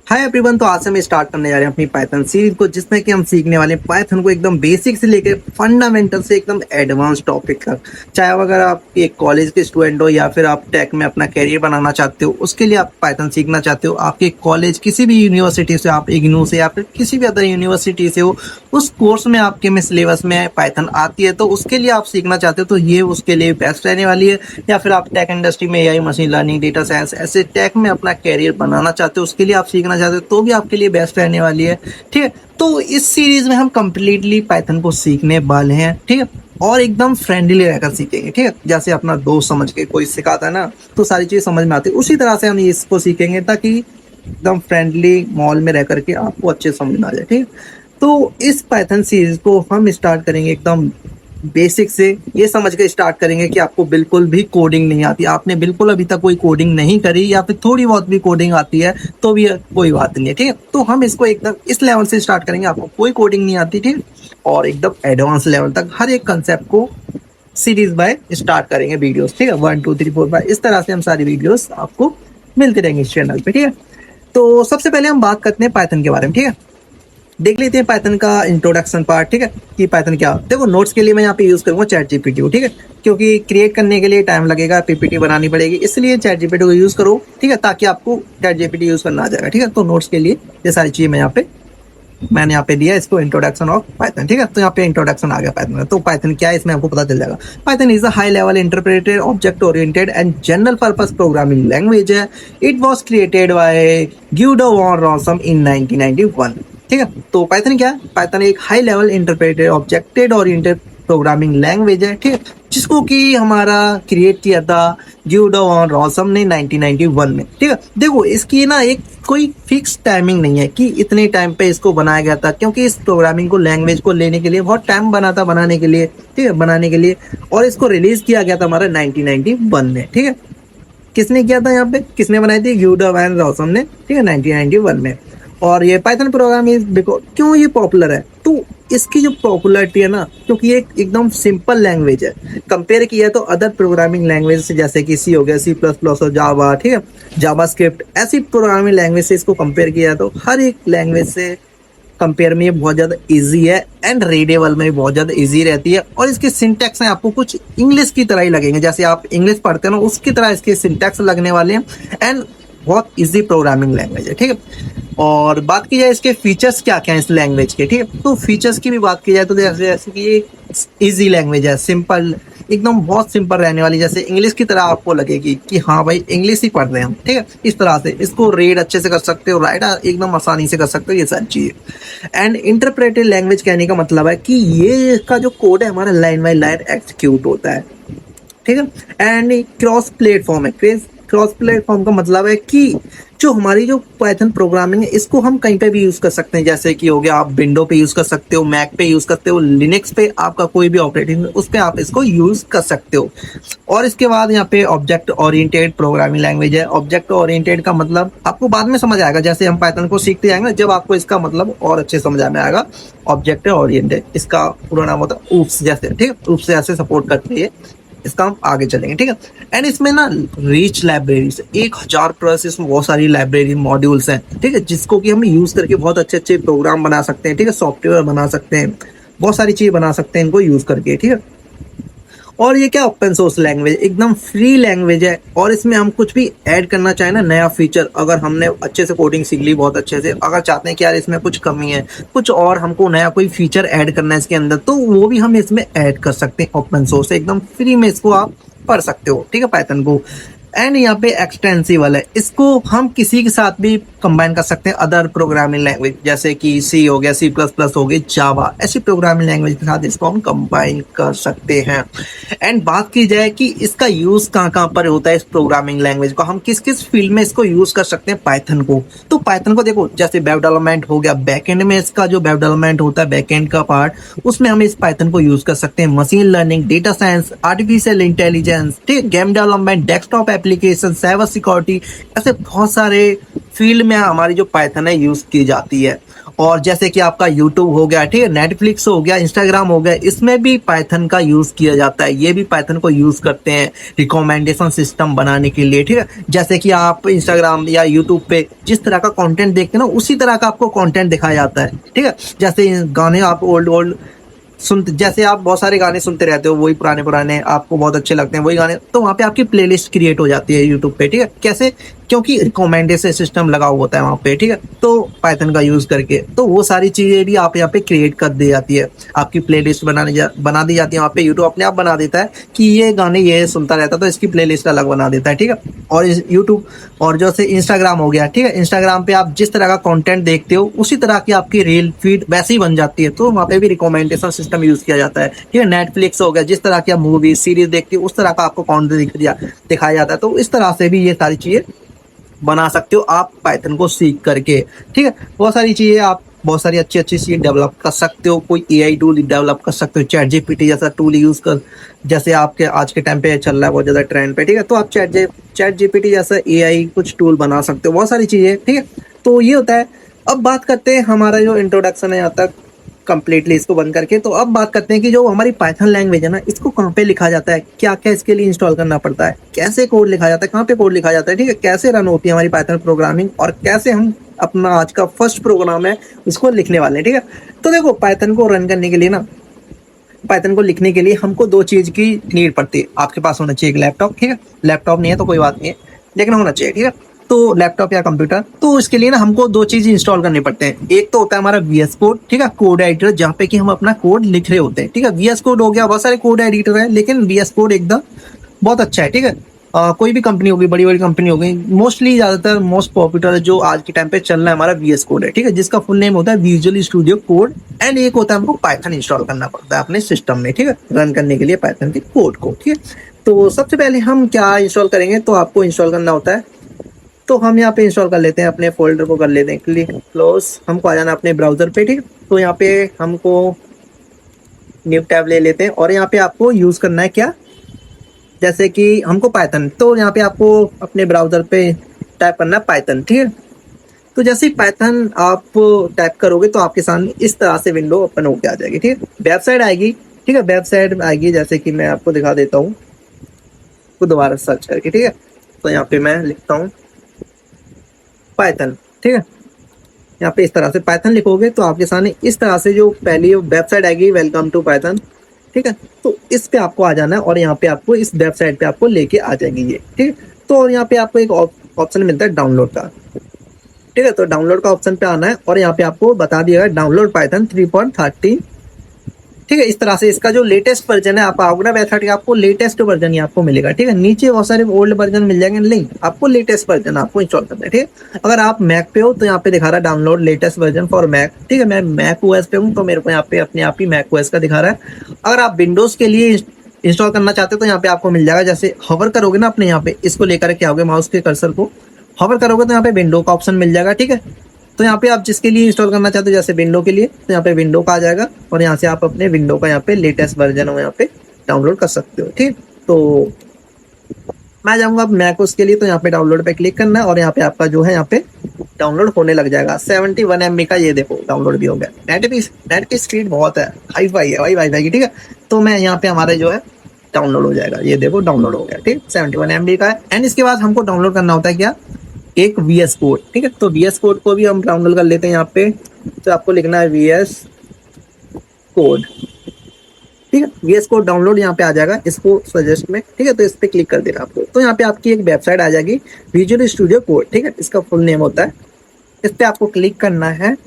Hi everyone. तो आज से हम स्टार्ट करने जा रहे हैं अपनी पाइथन सीरीज को, जिसमें कि हम सीखने वाले पाइथन को एकदम बेसिक से लेकर फंडामेंटल से एकदम एडवांस टॉपिक तक। चाहे अगर आप एक कॉलेज के स्टूडेंट हो या फिर आप टेक में अपना कैरियर बनाना चाहते हो, उसके लिए आप पाइथन सीखना चाहते हो, आपके कॉलेज किसी भी यूनिवर्सिटी से, आप इग्नू से या फिर किसी भी अदर यूनिवर्सिटी से हो, उस कोर्स में आपके में सिलेबस में पाइथन आती है, तो उसके लिए आप सीखना चाहते हो तो ये उसके लिए बेस्ट रहने वाली है। या फिर आप टेक इंडस्ट्री में AI, machine learning, data science ऐसे टेक में अपना कैरियर बनाना चाहते हो, उसके लिए आप सीखना चाहते हो तो भी आपके लिए बेस्ट रहने वाली है। ठीक है, तो इस सीरीज में हम कंप्लीटली पाइथन को सीखने वाले हैं। ठीक है, और एकदम फ्रेंडली रहकर सीखेंगे। ठीक है, जैसे अपना दोस्त समझ के कोई सिखाता है ना, तो सारी चीज समझ में आती है, उसी तरह से हम इसको सीखेंगे ताकि एकदम फ्रेंडली माहौल में रह करके आपको अच्छे समझ में आ जाए। ठीक है, तो इस पाइथन सीरीज को हम स्टार्ट करेंगे एकदम बेसिक से। ये समझ के स्टार्ट करेंगे कि आपको बिल्कुल भी कोडिंग नहीं आती, आपने बिल्कुल अभी तक कोई कोडिंग नहीं करी, या फिर थोड़ी बहुत भी कोडिंग आती है तो भी कोई बात नहीं है। ठीक है, तो हम इसको एकदम इस लेवल से स्टार्ट करेंगे, आपको कोई कोडिंग नहीं आती। ठीक, और एकदम एडवांस लेवल तक हर एक कंसेप्ट को सीरीज बाय स्टार्ट करेंगे वीडियोस। ठीक है, 1 2 3 4 5 इस तरह से हम सारी वीडियोस आपको मिलते रहेंगे इस चैनल पे। ठीक है, तो सबसे पहले हम बात करते हैं पाइथन के बारे में। ठीक है, देख लेते हैं पाइथन का इंट्रोडक्शन पार्ट। ठीक है, कि पाइथन क्या। देखो, नोट्स के लिए मैं यहाँ पे यूज करूंगा चैट जीपीटी को। ठीक है, क्योंकि क्रिएट करने के लिए टाइम लगेगा, पीपीटी बनानी पड़ेगी, इसलिए चैट जीपीटी को यूज करो। ठीक है, ताकि आपको चैट जीपीटी यूज करना आ जाएगा। ठीक है, तो नोट्स के लिए ये सारी चीजें मैंने यहाँ पे दिया इसको, इंट्रोडक्शन ऑफ पाइथन। ठीक है, तो यहाँ पे इंट्रोडक्शन आ गया पाइथन में। तो पाइथन क्या है इसमें आपको पता चल जाएगा। Python is a high level interpreted object oriented and general purpose programming language है। It was created by Guido van Rossum in 1991। ठीक है, तो पाइथन क्या है। पाइथन एक high level interpreted objected oriented programming language है। ठीक है, जिसको कि हमारा क्रिएट किया था ग्यूडो वॉन रॉसम ने 1991 में। ठीक है, देखो इसकी ना एक कोई फिक्स टाइमिंग नहीं है कि इतने टाइम पे इसको बनाया गया था, क्योंकि इस प्रोग्रामिंग को लैंग्वेज को लेने के लिए बहुत टाइम बना था बनाने के लिए। ठीक है, बनाने के लिए, और इसको रिलीज किया गया था हमारा 1991 में। ठीक है, किसने किया था, यहाँ पे किसने बनाई थी, ग्यूडो वॉन रॉसम ने। ठीक है, 1991 में। और ये पाइथन प्रोग्रामिंग क्यों ये पॉपुलर है, तो इसकी जो पॉपुलरिटी है ना, क्योंकि ये एकदम सिंपल लैंग्वेज है। कंपेयर किया तो अदर प्रोग्रामिंग लैंग्वेज से, जैसे कि सी हो गया, सी प्लस प्लस और जावा, ठीक है, जावा स्क्रिप्ट, ऐसी प्रोग्रामिंग लैंग्वेज से इसको कंपेयर किया तो हर एक लैंग्वेज से कंपेयर में ये बहुत ज़्यादा इजी है, एंड रीडेबल में भी बहुत ज़्यादा इजी रहती है। और इसके सिंटैक्स हैं आपको कुछ इंग्लिश की तरह ही लगेंगे, जैसे आप इंग्लिश पढ़ते हो ना, उसकी तरह इसके सिंटैक्स लगने वाले हैं। एंड बहुत इजी प्रोग्रामिंग लैंग्वेज है। ठीक है, और बात की जाए इसके फीचर्स क्या क्या है इस लैंग्वेज के। ठीक है, तो फीचर्स की भी बात की जाए तो जैसे कि ये इजी लैंग्वेज है, सिंपल, एकदम बहुत सिंपल रहने वाली, जैसे इंग्लिश की तरह आपको लगेगी कि हाँ भाई इंग्लिश ही पढ़ रहे हैं हम। ठीक है, इस तरह से इसको रीड अच्छे से कर सकते हो, राइट एकदम आसानी से कर सकते हो, ये सारी चीजें। एंड इंटरप्रेटेड लैंग्वेज कहने का मतलब है कि ये इसका जो कोड है हमारा लाइन बाई लाइन एग्जीक्यूट होता है। ठीक है, एंड क्रॉस प्लेटफॉर्म है। क्रॉस प्लेटफॉर्म का मतलब है कि जो हमारी जो पाइथन प्रोग्रामिंग है, इसको हम कहीं पे भी यूज कर सकते हैं, जैसे कि हो गया आप विंडो पे यूज कर सकते हो, मैक पे यूज करते हो, लिनक्स पे आपका कोई भी ऑपरेटिंग उस पे आप इसको यूज कर सकते हो। और इसके बाद यहाँ पे ऑब्जेक्ट ओरिएंटेड प्रोग्रामिंग लैंग्वेज है। ऑब्जेक्ट ओरिएंटेड का मतलब आपको बाद में समझ आएगा, जैसे हम पाइथन को सीखते जाएंगे जब आपको इसका मतलब और अच्छे समझ में आएगा। ऑब्जेक्ट ओरिएंटेड, इसका पूरा नाम होता है ऊप्स जैसे। ठीक है, ऊप्स जैसे सपोर्ट करती है, इसका हम आगे चलेंगे। ठीक है, एंड इसमें ना रिच लाइब्रेरीज 1000 प्लस, इसमें बहुत सारी लाइब्रेरी मॉड्यूल्स हैं। ठीक है, जिसको कि हम यूज करके बहुत अच्छे अच्छे प्रोग्राम बना सकते हैं। ठीक है, सॉफ्टवेयर बना सकते हैं, बहुत सारी चीज बना सकते हैं इनको यूज करके। ठीक है, और ये क्या ओपन सोर्स लैंग्वेज, एकदम फ्री लैंग्वेज है। और इसमें हम कुछ भी ऐड करना चाहें ना, नया फीचर, अगर हमने अच्छे से कोडिंग सीख ली बहुत अच्छे से, अगर चाहते हैं कि यार इसमें कुछ कमी है, कुछ और हमको नया कोई फीचर ऐड करना है इसके अंदर, तो वो भी हम इसमें ऐड कर सकते हैं। ओपन सोर्स है, एकदम फ्री में इसको आप पढ़ सकते हो। ठीक है, पाइथन को। एंड यहाँ पे एक्सटेंसिबल है, इसको हम किसी के साथ भी कंबाइन कर सकते हैं, अदर प्रोग्रामिंग लैंग्वेज जैसे कि सी हो गया, सी प्लस प्लस हो गई, जावा, ऐसी प्रोग्रामिंग लैंग्वेज के साथ इसको हम कंबाइन कर सकते हैं। एंड बात की जाए कि इसका यूज कहाँ कहाँ पर होता है, इस प्रोग्रामिंग लैंग्वेज को हम किस किस फील्ड में इसको यूज कर सकते हैं पाइथन को। तो पाइथन को देखो, जैसे वेब डेवलपमेंट हो गया, बैकएंड में इसका जो वेब डेवलपमेंट होता है, बैकएंड का पार्ट, उसमें हम इस पाइथन को यूज कर सकते हैं। Machine learning, data science, artificial intelligence, ठीक, game development, desktop application, cyber security, ऐसे बहुत सारे फील्ड में हमारी जो पाइथन है यूज़ की जाती है। और जैसे कि आपका यूट्यूब हो गया, ठीक है, नेटफ्लिक्स हो गया, इंस्टाग्राम हो गया, इसमें भी पाइथन का यूज़ किया जाता है। ये भी पाइथन को यूज़ करते हैं रिकमेंडेशन सिस्टम बनाने के लिए, ठीक है। जैसे कि आप इंस्टाग्राम या यूट्यूब पे जिस तरह का कंटेंट देखते हैं ना, उसी तरह का आपको कंटेंट दिखाया जाता है, ठीक है। जैसे गाने आप ओल्ड ओल्ड सुनते, जैसे आप बहुत सारे गाने सुनते रहते हो, वही पुराने पुराने आपको बहुत अच्छे लगते हैं वही गाने, तो वहाँ पे आपकी प्लेलिस्ट क्रिएट हो जाती है यूट्यूब पे, ठीक है। कैसे? क्योंकि रिकमेंडेशन सिस्टम लगा हुआ होता है वहाँ पे, ठीक है, तो पाइथन का यूज़ करके तो वो सारी चीज़ें भी आप यहाँ पे क्रिएट कर दी जाती है। आपकी प्लेलिस्ट बना दी जाती है वहाँ पे, यूट्यूब अपने आप बना देता है कि ये गाने ये सुनता रहता, तो इसकी प्लेलिस्ट अलग बना देता है, ठीक है। और यूट्यूब और जैसे इंस्टाग्राम हो गया, ठीक है, इंस्टाग्राम पे आप जिस तरह का कंटेंट देखते हो उसी तरह की आपकी रील फीड वैसे ही बन जाती है, तो वहाँ पे भी रिकमेंडेशन सिस्टम यूज़ किया जाता है, ठीक है। नेटफ्लिक्स हो गया, जिस तरह की आप मूवी सीरीज देखते हो उस तरह का आपको कंटेंट दिखाया जाता है, तो इस तरह से भी ये सारी चीज़ें बना सकते हो आप पाइथन को सीख करके, ठीक है। बहुत सारी चीज़ें आप बहुत सारी अच्छी अच्छी चीज़ें डेवलप कर सकते हो। कोई एआई टूल डेवलप कर सकते हो, चैट जीपीटी जैसा टूल यूज़ कर, जैसे आपके आज के टाइम पे चल रहा है बहुत ज़्यादा ट्रेंड पे, ठीक है, तो आप चैट जीपीटी जैसा एआई कुछ टूल बना सकते हो, बहुत सारी चीज़ें, ठीक है। तो ये होता है। अब बात करते हैं, हमारा जो इंट्रोडक्शन है यहाँ तक कंप्लीटली इसको बंद करके, तो अब बात करते हैं कि जो हमारी पाइथन लैंग्वेज है ना, इसको कहाँ पे लिखा जाता है, क्या क्या इसके लिए इंस्टॉल करना पड़ता है, कैसे कोड लिखा जाता है, कहाँ पे कोड लिखा जाता है, ठीक है, कैसे रन होती है हमारी पाइथन प्रोग्रामिंग, और कैसे हम अपना आज का फर्स्ट प्रोग्राम है उसको लिखने वाले हैं, ठीक है। तो देखो, पाइथन को रन करने के लिए ना, पाइथन को लिखने के लिए हमको दो चीज़ की नीड पड़ती है। आपके पास होना चाहिए एक लैपटॉप, ठीक है, लैपटॉप नहीं है तो कोई बात नहीं है, लेकिन होना चाहिए, ठीक है। तो लैपटॉप या कंप्यूटर, तो इसके लिए ना हमको दो चीज़ इंस्टॉल करनी पड़ते हैं। एक तो होता है हमारा VS कोड, ठीक है, कोड एडिटर, जहाँ पे कि हम अपना कोड लिख रहे होते हैं, ठीक है। VS कोड हो गया, बहुत सारे कोड एडिटर है, लेकिन VS कोड एकदम बहुत अच्छा है, ठीक है। कोई भी कंपनी होगी, बड़ी बड़ी कंपनी हो गई, मोस्टली ज़्यादातर मोस्ट पॉपुलर जो आज के टाइम पे चल रहा है हमारा VS कोड है, ठीक है, जिसका फुल नेम होता है विजुअल स्टूडियो कोड। एंड एक होता है हमको पाइथन इंस्टॉल करना पड़ता है अपने सिस्टम में, ठीक है, रन करने के लिए पाइथन के कोड को, ठीक है। तो सबसे पहले हम क्या इंस्टॉल करेंगे, तो आपको इंस्टॉल करना होता है, तो हम यहाँ पे इंस्टॉल कर लेते हैं, अपने फोल्डर को कर लेते हैं क्लिक क्लोज, हमको आ जाना अपने ब्राउजर पे, ठीक है। तो यहाँ पे हमको न्यू टैब ले लेते हैं, और यहाँ पे आपको यूज़ करना है क्या, जैसे कि हमको पाइथन, तो यहाँ पे आपको अपने ब्राउजर पे टाइप करना है पाइथन, ठीक है। तो जैसे ही पाइथन आप टाइप करोगे तो आपके सामने इस तरह से विंडो ओपन होकर आ जाएगी, ठीक है, वेबसाइट आएगी, ठीक है, वेबसाइट आएगी, जैसे कि मैं आपको दिखा देता हूँ, तो दोबारा सर्च करके, ठीक है। तो यहाँ पे मैं लिखता हूँ पाइथन, ठीक है, यहाँ पे इस तरह से पाइथन लिखोगे तो आपके सामने इस तरह से जो पहली वेबसाइट आएगी, वेलकम टू पाइथन, ठीक है। तो इस पे आपको आ जाना है, और यहाँ पे आपको इस वेबसाइट पे आपको लेके आ जाएंगी ये, ठीक है। तो और यहाँ पे आपको एक ऑप्शन मिलता है डाउनलोड का, ठीक है, तो डाउनलोड का ऑप्शन पे आना है, और यहाँ पे आपको बता दिया है डाउनलोड पाइथन 3.13, ठीक है। इस तरह से इसका जो लेटेस्ट वर्जन है, आप आओगे ना वेबसाइट के, आपको लेटेस्ट वर्जन ही आपको मिलेगा, ठीक है। नीचे बहुत सारे ओल्ड वर्जन मिल जाएंगे, नहीं, आपको लेटेस्ट वर्जन आपको इंस्टॉल करना है, ठीक है। अगर आप मैक पे हो तो यहाँ पे दिखा रहा है download latest version for Mac, ठीक है, मैं मैक ओएस पे हूँ तो मेरे को यहाँ पे अपने आप ही मैक ओएस का दिखा रहा है। अगर आप विंडोज के लिए इंस्टॉल करना चाहते हो तो यहाँ पे आपको मिल जाएगा, जैसे हवर करोगे ना अपने यहाँ पे, इसको लेकर के आओगे माउस के कर्सर को, हवर करोगे तो यहाँ पे विंडो का ऑप्शन मिल जाएगा, ठीक है। तो यहाँ पे आप जिसके लिए इंस्टॉल करना चाहते हो, जैसे विंडो के लिए, तो यहाँ पे विंडो का आ जाएगा, और यहाँ से आप अपने विंडो का यहाँ पे लेटेस्ट वर्जन हो यहाँ पे डाउनलोड कर सकते हो, ठीक। तो मैं जाऊँगा अब मैक उसके लिए, तो यहाँ पे डाउनलोड पे क्लिक करना है, और यहाँ पे आपका जो है यहाँ पे डाउनलोड होने लग जाएगा। 71 MB का ये देखो डाउनलोड भी हो गया। नेट की स्पीड बहुत है, हाई फाई है भाई, वाईफाई की, ठीक है। तो मैं यहाँ पे हमारे जो है डाउनलोड हो जाएगा, ये देखो डाउनलोड हो गया, ठीक, 71 MB का है। एंड इसके बाद हमको डाउनलोड करना होता है क्या, एक VS कोड, ठीक है। तो VS कोड को भी हम डाउनलोड कर लेते हैं यहाँ पे, तो आपको लिखना है VS कोड, ठीक है। VS कोड डाउनलोड यहाँ पे आ जाएगा, इसको सजेस्ट में, ठीक है, तो इस पे क्लिक कर देना आपको। तो यहाँ पे आपकी एक वेबसाइट आ जाएगी, विजुअल स्टूडियो कोड, ठीक है, इसका फुल नेम होता है। इस पे आपको क्लिक करना है,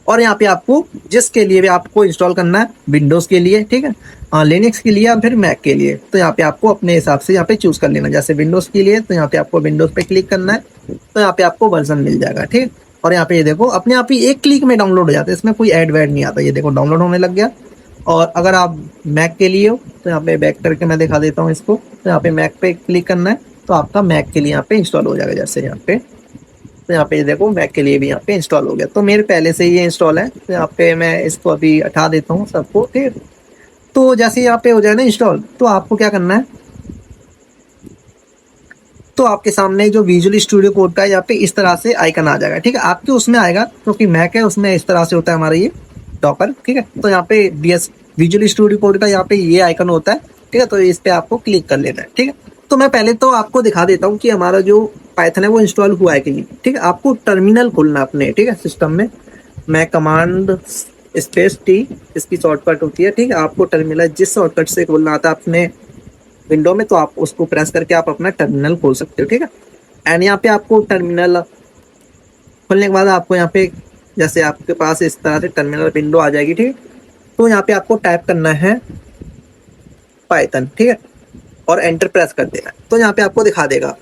और यहाँ पे आपको जिसके लिए भी आपको इंस्टॉल करना है, विंडोज़ के लिए, ठीक है, लिनक्स के लिए या फिर मैक के लिए, तो यहाँ पे आपको अपने हिसाब से यहाँ पे चूज़ कर लेना। जैसे विंडोज़ के लिए तो यहाँ पे आपको विंडोज़ पे क्लिक करना है, तो यहाँ पे आपको वर्जन मिल जाएगा, ठीक। और यहाँ पे ये देखो अपने आप ही एक क्लिक में डाउनलोड हो जाता है, इसमें कोई ऐड वैड नहीं आता, ये देखो डाउनलोड होने लग गया। और अगर आप मैक के लिए हो तो यहाँ पे बैक करके मैं दिखा देता हूँ इसको, तो यहाँ पे मैक पे क्लिक करना है, तो आपका मैक के लिए यहाँ पे इंस्टॉल हो जाएगा, जैसे यहाँ पे, तो यहाँ पे देखो मैक के लिए भी यहाँ पे इंस्टॉल हो गया। तो मेरे पहले से ही ये इंस्टॉल है, तो यहाँ पे मैं इसको अभी हटा देता हूँ सबको, ठीक। तो जैसे यहाँ पे हो जाए ना इंस्टॉल, तो आपको क्या करना है, तो आपके सामने जो विजुअल स्टूडियो कोड का यहाँ पे इस तरह से आइकन आ जाएगा, ठीक है। आपके उसमें आएगा क्योंकि मैक है, उसमें इस तरह से होता है हमारा ये डॉकर, ठीक है। तो यहाँ पे बीएस विजुअल स्टूडियो कोड का यहाँ पे ये आइकन होता है, ठीक है। तो इस पे आपको क्लिक कर लेना है, ठीक है। तो मैं पहले तो आपको दिखा देता हूँ कि हमारा जो पाइथन है वो इंस्टॉल हुआ है कि नहीं, ठीक है। आपको टर्मिनल खोलना अपने, ठीक है, सिस्टम में। मैं कमांड स्पेस टी इसकी शॉर्टकट होती है, ठीक है। आपको टर्मिनल जिस शॉर्टकट से खोलना आता है अपने विंडो में, तो आप उसको प्रेस करके आप अपना टर्मिनल खोल सकते हो, ठीक है। एंड यहाँ पे आपको टर्मिनल खोलने के बाद आपको यहाँ पे जैसे आपके पास इस तरह से टर्मिनल विंडो आ जाएगी, ठीक है। तो यहाँ पे आपको टाइप करना है पाइथन, ठीक है, और एंटर प्रेस कर देना है। तो यहाँ पे आपको दिखा देगा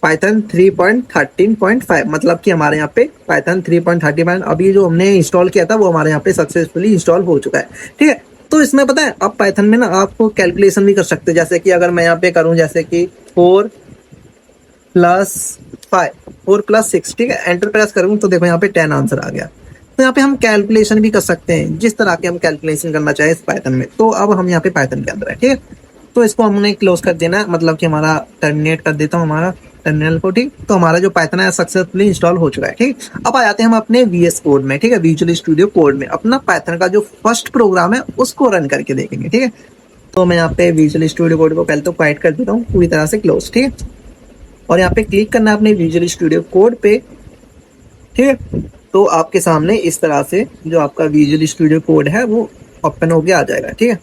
पाइथन 3.13.5, मतलब कि हमारे यहाँ पे पाइथन 3.13 अभी जो हमने इंस्टॉल किया था वो हमारे यहाँ पे सक्सेसफुली इंस्टॉल हो चुका है, ठीक है। तो इसमें पता है आप पाइथन में ना आपको कैलकुलेशन भी कर सकते हैं, जैसे कि अगर मैं यहाँ पे करूँ जैसे कि 4+5 4+6, ठीक है, एंटर प्रेस करूँ तो देखो यहाँ पे 10 आंसर आ गया। तो यहाँ पे हम कैलकुलेशन भी कर सकते हैं जिस तरह के हम कैलकुलेशन करना चाहे इस पाइथन में। तो अब हम यहाँ पे पाइथन के अंदर है, ठीक है। तो इसको हमने क्लोज कर देना है, मतलब कि हमारा टर्मिनेट कर देता हूँ हमारा टर्मिनल को, ठीक। तो हमारा जो पाइथन है सक्सेसफुली इंस्टॉल हो चुका है, ठीक। अब आ जाते हैं हम अपने वीएस कोड में, ठीक है, विजुअल स्टूडियो कोड में। अपना पाइथन का जो फर्स्ट प्रोग्राम है उसको रन करके देखेंगे, ठीक है। तो मैं यहाँ पे विजुअल स्टूडियो कोड को पहले तो क्वाइट कर देता हूँ पूरी तरह से क्लोज, ठीक है। और यहाँ पे क्लिक करना है अपने विजुअल स्टूडियो कोड पे, ठीक है। तो आपके सामने इस तरह से जो आपका विजुअल स्टूडियो कोड है वो ओपन होके आ जाएगा, ठीक है।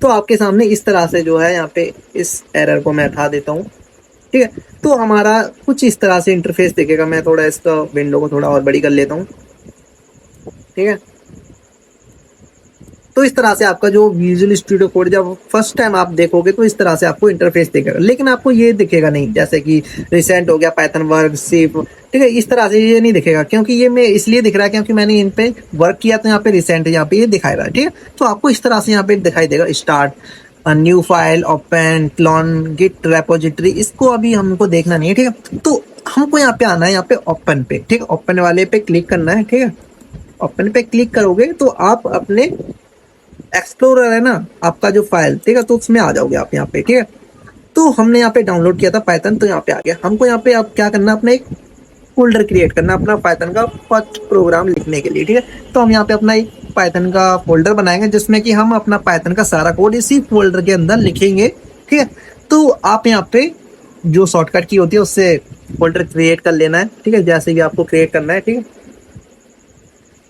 तो आपके सामने इस तरह से जो है यहाँ पे इस एरर को मैं हटा देता हूँ, ठीक है। तो हमारा कुछ इस तरह से इंटरफेस दिखेगा। मैं थोड़ा इसका विंडो को थोड़ा और बड़ी कर लेता हूँ, ठीक है। तो इस तरह से आपका जो विजुअल स्टूडियो कोड जब फर्स्ट टाइम आप देखोगे तो इस तरह से आपको इंटरफेस दिखेगा, लेकिन आपको ये दिखेगा नहीं जैसे कि रिसेंट हो गया, पाइथन वर्क, सिर्फ, ठीक है। इस तरह से ये नहीं दिखेगा क्योंकि ये मैं इसलिए दिख रहा है क्योंकि मैंने इन पे वर्क किया, तो यहाँ पे रिसेंट यहाँ पे ये दिखाएगा, ठीक है। तो आपको इस तरह से यहाँ पे दिखाई देगा start new file, open, clone, git repository. इसको अभी हमको देखना नहीं है, ठीक है। तो हमको यहाँ पे आना है, यहाँ पे ओपन पे, ठीक है। ओपन वाले पे क्लिक करना है, ठीक है। ओपन पे क्लिक करोगे तो आप अपने एक्सप्लोरर है ना आपका जो फाइल, ठीक है, तो उसमें आ जाओगे आप यहाँ पे, ठीक है। तो हमने यहाँ पे डाउनलोड किया था पाइथन, तो यहाँ पे आ गया। हमको यहाँ पे अब क्या करना है, अपना एक फोल्डर क्रिएट करना अपना पाइथन का फर्स्ट प्रोग्राम लिखने के लिए, ठीक है। तो हम यहाँ पे अपना एक पाइथन का फोल्डर बनाएंगे जिसमें कि हम अपना पाइथन का सारा कोड इसी फोल्डर के अंदर लिखेंगे, ठीक है। तो आप यहाँ पे जो शॉर्टकट की होती है उससे फोल्डर क्रिएट कर लेना है, ठीक है, जैसे भी आपको क्रिएट करना है, ठीक है।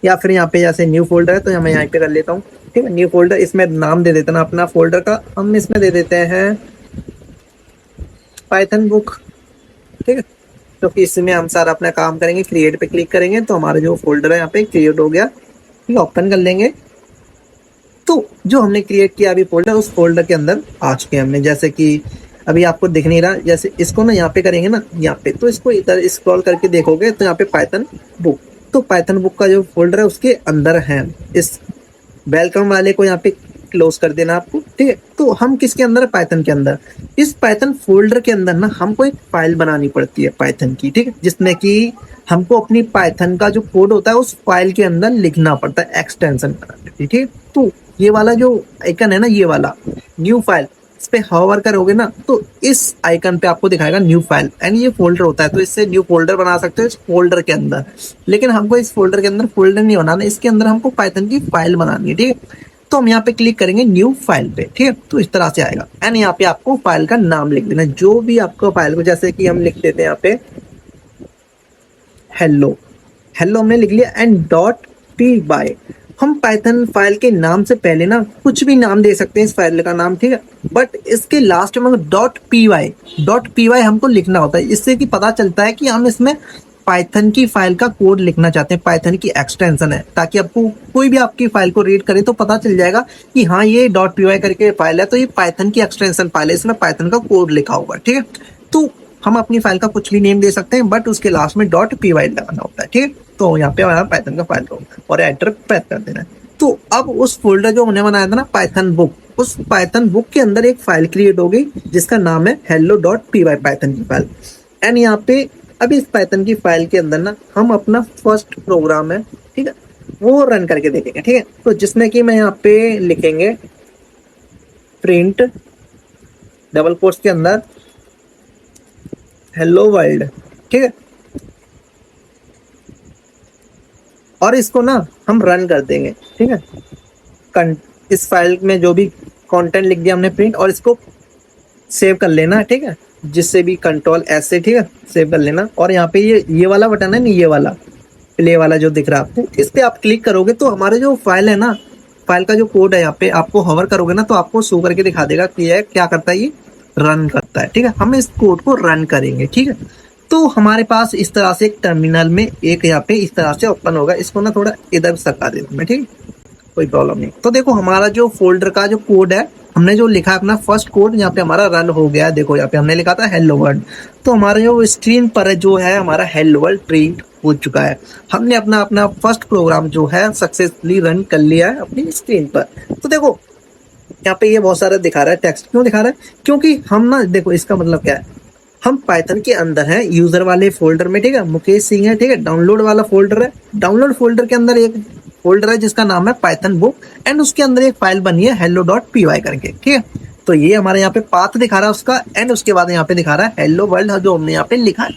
या फिर यहाँ पे जैसे न्यू फोल्डर है तो मैं यहाँ पे कर लेता हूँ, ठीक है। न्यू फोल्डर, इसमें नाम दे देता ना अपना फोल्डर का, हम इसमें दे देते हैं पाइथन बुक, ठीक है। तो इसमें हम सारा अपना काम करेंगे। क्रिएट पे क्लिक करेंगे तो हमारा जो फोल्डर है यहाँ पे क्रिएट हो गया, ठीक है। ओपन कर लेंगे तो जो हमने क्रिएट किया अभी फोल्डर, उस फोल्डर के अंदर आ चुके हैं हमने। जैसे कि अभी आपको दिख नहीं रहा, जैसे इसको ना यहाँ पे करेंगे ना यहाँ पे, तो इसको इधर स्क्रॉल करके देखोगे तो यहाँ पे पाइथन बुक, तो पाइथन बुक का जो फोल्डर है उसके अंदर है। इस वेलकम वाले को यहाँ पे क्लोज कर देना आपको, ठीक है। तो हम किसके अंदर, पाइथन के अंदर। इस पाइथन फोल्डर के अंदर ना हमको एक फाइल बनानी पड़ती है पाइथन की, ठीक है, जिसमें कि हमको अपनी पाइथन का जो कोड होता है उस फाइल के अंदर लिखना पड़ता है एक्सटेंशन बनाने के लिए, ठीक है। तो ये वाला जो आइकन है ना, ये वाला न्यू फाइल, इस पे हॉवर करोगे ना तो इस आइकन पे आपको दिखाएगा न्यू फाइल, एंड ये फोल्डर होता है। तो इससे न्यू फोल्डर बना सकते हो इस फोल्डर के अंदर, लेकिन हमको इस फोल्डर के अंदर फोल्डर नहीं बनाना, इसके अंदर हमको पाइथन की फाइल बनानी है, ठीक है। तो हम यहाँ पे क्लिक करेंगे न्यू फाइल पे, ठीक है। तो इस तरह से आएगा, एंड यहाँ पे आपको फाइल का नाम लिख देना, जो भी आपको फाइल को, जैसे कि हम लिख देते हैं यहाँ पे हेलो, हेलो हमने लिख लिया, एंड डॉट पी वाई। हम पाइथन फाइल के नाम से पहले ना कुछ भी नाम दे सकते हैं इस फाइल का नाम, ठीक है, बट इसके लास्ट में डॉट पी वाई हमको लिखना होता है। इससे कि पता चलता है कि हम इसमें पाइथन की फाइल का कोड लिखना चाहते हैं, पाइथन की एक्सटेंशन है, ताकि आपको कोई भी आपकी फाइल को रीड करे तो पता चल जाएगा कि हाँ ये डॉट पी वाई करके फाइल है, तो ये पाइथन की एक्सटेंशन फाइल है, इसमें पाइथन का कोड लिखा होगा, ठीक है। तो हम अपनी फाइल का कुछ भी नेम दे सकते हैं, बट उसके लास्ट में डॉट पी वाई लगाना होता है, ठीक है। तो यहाँ पे हमारा पाइथन का फाइल होगा और एंटर प्रेस कर देना है। तो अब उस फोल्डर जो हमने बनाया था ना पाइथन बुक, उस पाइथन बुक के अंदर एक फाइल क्रिएट हो गई जिसका नाम है hello.py, पाइथन की फाइल। एंड यहाँ पे अभी इस पाइथन की फाइल के अंदर ना हम अपना फर्स्ट प्रोग्राम है, ठीक है, वो रन करके देखेंगे, ठीक है। तो जिसमें कि मैं यहाँ पे लिखेंगे प्रिंट डबल कोट्स के अंदर हेलो वर्ल्ड, ठीक है। और इसको ना हम रन कर देंगे, ठीक है। इस फाइल में जो भी कंटेंट लिख दिया हमने प्रिंट, और इसको सेव कर लेना, ठीक है। जिससे भी कंट्रोल एस से, ठीक है, सेव कर लेना। और यहाँ पे ये वाला बटन है नहीं, ये वाला प्ले वाला जो दिख रहा है आपको, इस पे आप क्लिक करोगे तो हमारे जो फाइल है ना, फाइल का जो कोड है यहाँ पे आपको हवर करोगे ना तो आपको शो करके दिखा देगा कि ये क्या करता है, ये रन करता है, ठीक है। हम इस कोड को रन करेंगे, ठीक है। तो हमारे पास इस तरह से एक टर्मिनल में एक यहाँ पे इस तरह से ओपन होगा। इसको ना थोड़ा इधर सरका देता हूं मैं, ठीक है, कोई प्रॉब्लम नहीं। तो देखो हमारा जो फोल्डर का जो कोड है, हमने जो लिखा है अपना फर्स्ट कोड, यहाँ पे हमारा रन हो गया। देखो यहाँ पे हमने लिखा था हेलो वर्ल्ड, तो हमारे जो स्क्रीन पर जो है हमारा हेलो वर्ल्ड प्रिंट हो चुका है। हमने अपना अपना फर्स्ट प्रोग्राम जो है सक्सेसफुली रन कर लिया है अपनी स्क्रीन पर। तो देखो यहाँ पे ये बहुत सारा दिखा रहा है टेक्स्ट, क्यों दिखा रहा है, क्योंकि हम ना, देखो इसका मतलब क्या है, हम पाइथन के अंदर है यूजर वाले फोल्डर में, ठीक है, मुकेश सिंह है, ठीक है। डाउनलोड वाला फोल्डर है, डाउनलोड फोल्डर के अंदर एक फोल्डर है जिसका नाम है पाइथन बुक, एंड उसके अंदर एक फाइल बनी है hello.py करके, ठीक है। तो ये हमारे यहाँ पे पाथ दिखा रहा है उसका, एंड उसके बाद यहाँ पे दिखा रहा है हेलो वर्ल्ड जो हमने यहाँ पे लिखा है।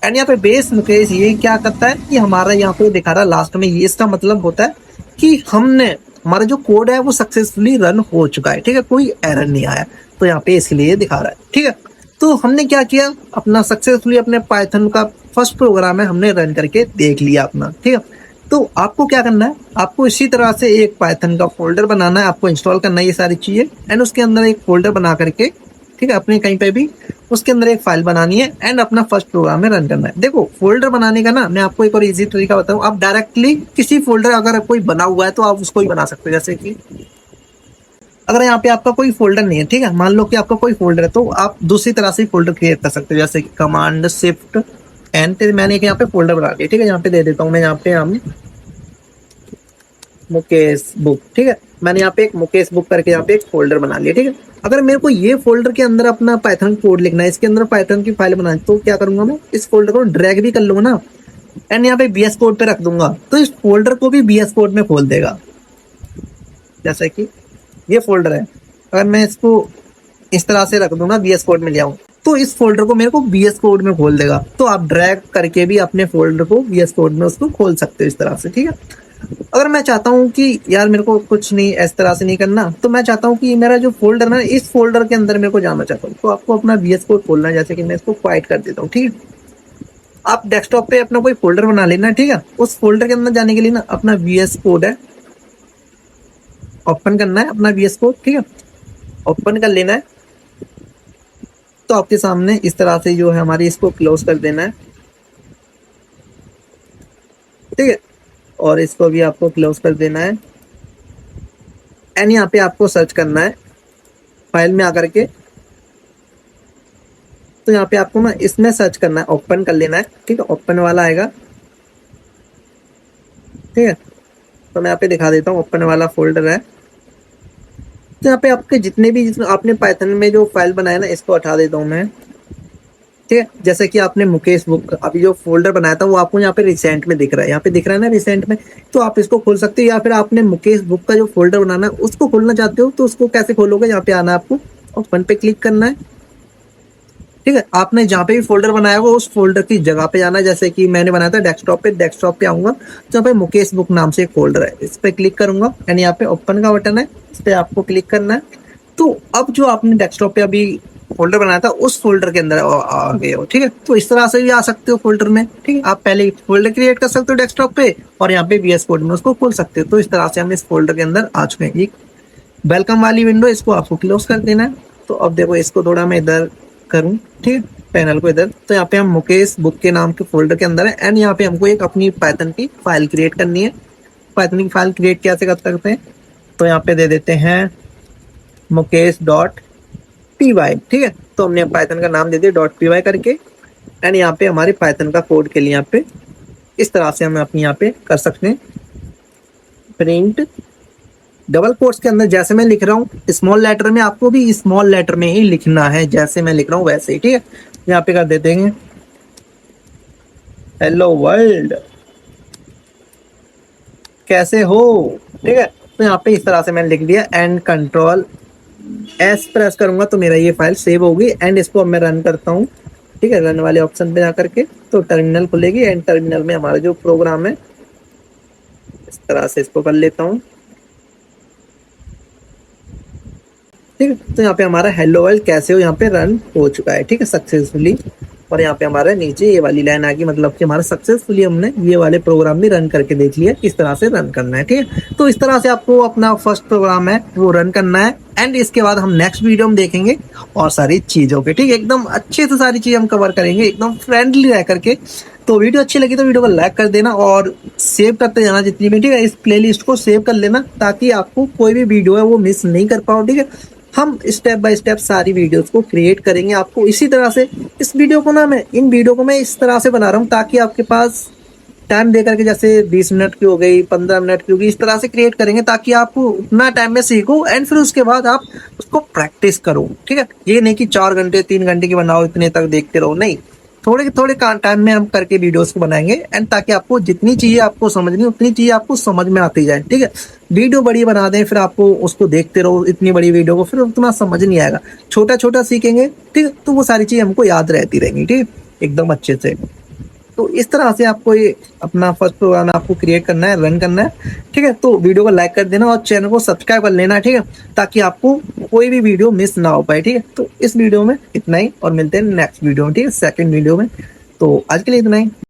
एंड यहाँ पे बेस मुकेश ये क्या करता है कि हमारा यहाँ पे दिखा रहा है लास्ट में, ये इसका मतलब होता है कि हमने, हमारा जो कोड है वो सक्सेसफुली रन हो चुका है, ठीक है, कोई एरर नहीं आया। तो यहाँ पे इसलिए दिखा रहा है, ठीक है। तो हमने क्या किया, अपना सक्सेसफुली अपने पाइथन का फर्स्ट प्रोग्राम है हमने रन करके देख लिया अपना, ठीक है। तो आपको क्या करना है, आपको इसी तरह से एक पाइथन का फोल्डर बनाना है, आपको इंस्टॉल करना है ये सारी चीजें, एंड उसके अंदर एक फोल्डर बना करके, ठीक है, अपने कहीं पे भी उसके अंदर एक फाइल बनानी है, एंड अपना फर्स्ट प्रोग्राम में रन करना है। देखो फोल्डर बनाने का ना मैं आपको एक और इजी तरीका बताऊं, आप डायरेक्टली किसी फोल्डर अगर कोई बना हुआ है तो आप उसको ही बना सकते हो। जैसे कि अगर यहाँ पे आपका कोई फोल्डर नहीं है, ठीक है, मान लो कि आपका कोई फोल्डर है, तो आप दूसरी तरह से फोल्डर क्रिएट कर सकते हो, जैसे कि कमांड शिफ्ट एन, मैंने एक यहाँ पे फोल्डर बना दिया, ठीक है। यहाँ पे दे देता हूँ मैं, यहाँ पे हम मुकेश बुक, ठीक है, मैंने यहाँ पे एक मुकेश बुक करके यहाँ पे एक फोल्डर बना लिया, ठीक है। अगर मेरे को ये फोल्डर के अंदर अपना पाइथन कोड लिखना है, इसके अंदर पाइथन की फाइल बनानी, तो क्या करूंगा मैं, इस फोल्डर को ड्रैग भी कर लूंगा ना, एंड यहाँ पे बीएस कोड पे रख दूंगा, तो इस फोल्डर को भी बीएस कोड में खोल देगा। जैसे कि ये फोल्डर है, अगर मैं इसको इस तरह से रख दूंगा बीएस कोड में ले आऊं, तो इस फोल्डर को मेरे को बीएस कोड में खोल देगा। तो आप ड्रैग करके भी अपने फोल्डर को बीएस कोड में उसको खोल सकते हो इस तरह से, ठीक है। अगर मैं चाहता हूँ कि यार मेरे को कुछ नहीं इस तरह से नहीं करना, तो मैं चाहता हूँ कि मेरा जो फोल्डर है इस फोल्डर के अंदर मेरे को जाना चाहता हूँ, तो आपको अपना बीएस कोड खोलना है। जैसे कि मैं इसको क्वाइट कर देता हूँ, ठीक है। आप डेस्कटॉप पे अपना कोई फोल्डर बना लेना, ठीक है। उस फोल्डर के अंदर जाने के लिए ना अपना बीएस कोड है, ओपन करना है अपना बीएस कोड, ठीक है, ओपन कर लेना है। तो आपके सामने इस तरह से जो है हमारी, इसको क्लोज कर देना है, ठीक है, और इसको भी आपको क्लोज कर देना है। एंड यहाँ पे आपको सर्च करना है फाइल में आकर के, तो यहाँ पे आपको ना इसमें सर्च करना है, ओपन कर लेना है, ठीक है, ओपन वाला आएगा, ठीक है। तो मैं यहाँ पे दिखा देता हूँ, ओपन वाला फोल्डर है। तो यहाँ पे आपके जितने आपने पाइथन में जो फाइल बनाया ना, इसको हटा देता हूँ मैं, ठीक है। जैसे कि आपने मुकेश बुक अभी जो फोल्डर बनाया था वो आपको यहाँ पे रिसेंट में दिख रहा है, यहाँ पे दिख रहा है ना रिसेंट में, तो आप इसको खोल सकते हो। या फिर आपने मुकेश बुक का जो फोल्डर बनाना है उसको खोलना चाहते हो, तो उसको कैसे खोलोगे, यहाँ पे आना है आपको, ओपन पे क्लिक करना है, ठीक है। आपने जहाँ पे भी फोल्डर बनाया होगा उस फोल्डर की जगह पे जाना है। जैसे कि मैंने बनाया था डेस्कटॉप पे, डेस्कटॉप पे आऊंगा तो यहाँ पे मुकेश बुक नाम से एक फोल्डर है, इस पे क्लिक करूंगा, एंड यहाँ पे ओपन का बटन है, इस पे आपको क्लिक करना है। तो अब जो आपने डेस्कटॉप पे अभी फोल्डर बनाया था उस फोल्डर के अंदर आ गए हो, ठीक है। तो इस तरह से भी आ सकते हो फोल्डर में, ठीक है। आप पहले फोल्डर क्रिएट कर सकते हो डेस्कटॉप पे, और यहाँ पे बीएस कोड में उसको खोल सकते हो। तो इस तरह से हम इस फोल्डर के अंदर आ चुके हैं। वेलकम वाली विंडो, इसको आपको क्लोज कर देना है। तो अब देखो इसको थोड़ा मैं इधर करूँ, ठीक है, पैनल को इधर। तो यहाँ पे हम मुकेश बुक के नाम के फोल्डर के अंदर है, एंड यहाँ पे हमको एक अपनी पाइथन की फाइल क्रिएट करनी है। पाइथन की फाइल क्रिएट कैसे कर सकते हैं, तो यहाँ पे दे देते हैं mukesh.py, ठीक है। तो हमने पाइथन का नाम दे दिया .py करके, एंड यहाँ पे हमारे पाइथन का कोड के लिए यहाँ पे इस तरह से हम अपनी यहाँ पे कर सकते हैं प्रिंट डबल कोट्स के अंदर, जैसे मैं लिख रहा हूँ स्मॉल लेटर में, आपको भी स्मॉल लेटर में ही लिखना है, जैसे मैं लिख रहा हूँ वैसे ही, ठीक है। यहाँ पे कर देते हैं हेलो वर्ल्ड कैसे हो, ठीक है। तो यहाँ पे इस तरह से मैंने लिख दिया, एंड कंट्रोल एस प्रेस करूंगा तो मेरा ये फाइल सेव होगी एंड इसको अब मैं रन करता हूँ। ठीक है, रन वाले ऑप्शन पे जाकर के तो टर्मिनल खुलेगी एंड टर्मिनल में हमारा जो प्रोग्राम है इस तरह से इसको कर लेता हूँ। ठीक है, तो यहाँ पे हमारा हेलो वर्ल्ड कैसे हो यहाँ पे रन हो चुका है। ठीक है, सक्सेसफुली। और यहाँ पे हमारा नीचे ये वाली लाइन आ गई, मतलब कि हमारा सक्सेसफुली हमने ये वाले प्रोग्राम भी रन करके देख लिया किस तरह से रन करना है। ठीक है, तो इस तरह से आपको अपना फर्स्ट प्रोग्राम है वो रन करना है एंड इसके बाद हम नेक्स्ट वीडियो में देखेंगे और सारी चीजों पे। ठीक है, एकदम अच्छे से सारी चीजें हम कवर करेंगे एकदम फ्रेंडली रह करके। तो वीडियो अच्छी लगी तो वीडियो को लाइक कर देना और सेव करते जाना जितनी भी। ठीक है, इस प्लेलिस्ट को सेव कर लेना ताकि आपको कोई भी वीडियो है वो मिस नहीं कर पाओ। ठीक है, हम स्टेप बाय स्टेप सारी वीडियोस को क्रिएट करेंगे आपको इसी तरह से। इस वीडियो को ना मैं इन वीडियो को मैं इस तरह से बना रहा हूँ ताकि आपके पास टाइम दे करके, जैसे 20 मिनट की हो गई, 15 मिनट की होगी, इस तरह से क्रिएट करेंगे ताकि आप उतना टाइम में सीखो एंड फिर उसके बाद आप उसको प्रैक्टिस करो। ठीक है, ये नहीं कि 4 घंटे 3 घंटे की बनाओ इतने तक देखते रहो, नहीं, थोड़े थोड़े टाइम में हम करके वीडियोस को बनाएंगे एंड ताकि आपको जितनी चीजें आपको समझनी उतनी चीजें आपको समझ में आती जाए। ठीक है, वीडियो बड़ी बना दें फिर आपको उसको देखते रहो इतनी बड़ी वीडियो को, फिर उतना समझ नहीं आएगा। छोटा छोटा सीखेंगे, ठीक है, तो वो सारी चीजें हमको याद रहती रहेंगी। ठीक है, एकदम अच्छे से। तो इस तरह से आपको ये अपना फर्स्ट प्रोग्राम आपको क्रिएट करना है, रन करना है। ठीक है, तो वीडियो को लाइक कर देना और चैनल को सब्सक्राइब कर लेना। ठीक है, ताकि आपको कोई भी वीडियो मिस ना हो पाए। ठीक है, तो इस वीडियो में इतना ही और मिलते हैं नेक्स्ट वीडियो में। ठीक है, सेकंड वीडियो में। तो आज के लिए इतना ही।